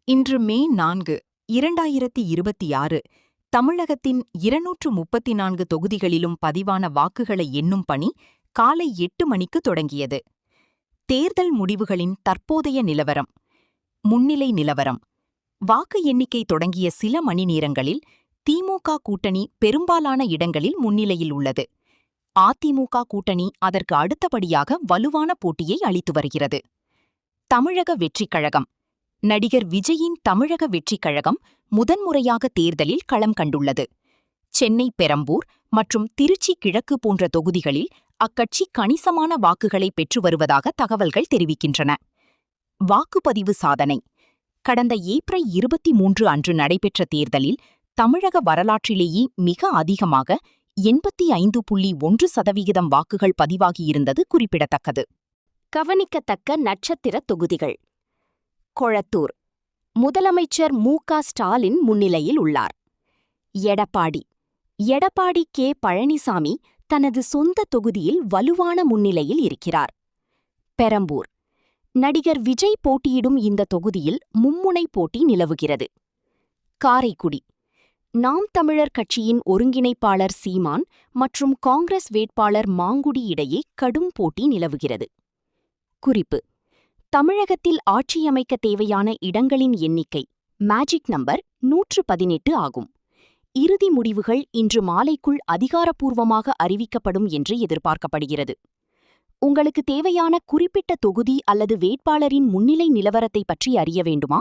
இன்று மே 4, 2026 தமிழகத்தின் 234 தொகுதிகளிலும் பதிவான வாக்குகளை எண்ணும் பணி காலை 8 மணிக்கு தொடங்கியது. தேர்தல் முடிவுகளின் தற்போதைய நிலவரம். முன்னிலை நிலவரம். வாக்கு எண்ணிக்கை தொடங்கிய சில மணி நேரங்களில் திமுக கூட்டணி பெரும்பாலான இடங்களில் முன்னிலையில் உள்ளது. அதிமுக கூட்டணி அதற்கு அடுத்தபடியாக வலுவான போட்டியை அளித்து வருகிறது. தமிழக வெற்றிக் கழகம். நடிகர் விஜயின் தமிழக வெற்றிக் கழகம் முதன்முறையாக தேர்தலில் களம் கண்டுள்ளது. சென்னை பெரம்பூர் மற்றும் திருச்சி கிழக்கு போன்ற தொகுதிகளில் அக்கட்சி கணிசமான வாக்குகளை பெற்று வருவதாக தகவல்கள் தெரிவிக்கின்றன. வாக்குப்பதிவு சாதனை. கடந்த ஏப்ரல் 23 அன்று நடைபெற்ற தேர்தலில் தமிழக வரலாற்றிலேயே மிக அதிகமாக 85.1% வாக்குகள் பதிவாகியிருந்தது குறிப்பிடத்தக்கது. கவனிக்கத்தக்க நட்சத்திர தொகுதிகள். கொளத்தூர். முதலமைச்சர் மு.க.ஸ்டாலின் முன்னிலையில் உள்ளார். எடப்பாடி கே. பழனிசாமி தனது சொந்த தொகுதியில் வலுவான முன்னிலையில் இருக்கிறார். பெரம்பூர். நடிகர் விஜய் போட்டியிடும் இந்த தொகுதியில் மும்முனை போட்டி நிலவுகிறது. காரைக்குடி. நாம் தமிழர் கட்சியின் ஒருங்கிணைப்பாளர் சீமான் மற்றும் காங்கிரஸ் வேட்பாளர் மாங்குடி இடையே கடும் போட்டி நிலவுகிறது. குறிப்பு: தமிழகத்தில் ஆட்சியமைக்க தேவையான இடங்களின் எண்ணிக்கை மேஜிக் நம்பர் 118 ஆகும். இறுதி முடிவுகள் இன்று மாலைக்குள் அதிகாரப்பூர்வமாக அறிவிக்கப்படும் என்று எதிர்பார்க்கப்படுகிறது. உங்களுக்கு தேவையான குறிப்பிட்ட தொகுதி அல்லது வேட்பாளரின் முன்னிலை நிலவரத்தை பற்றி அறிய வேண்டுமா?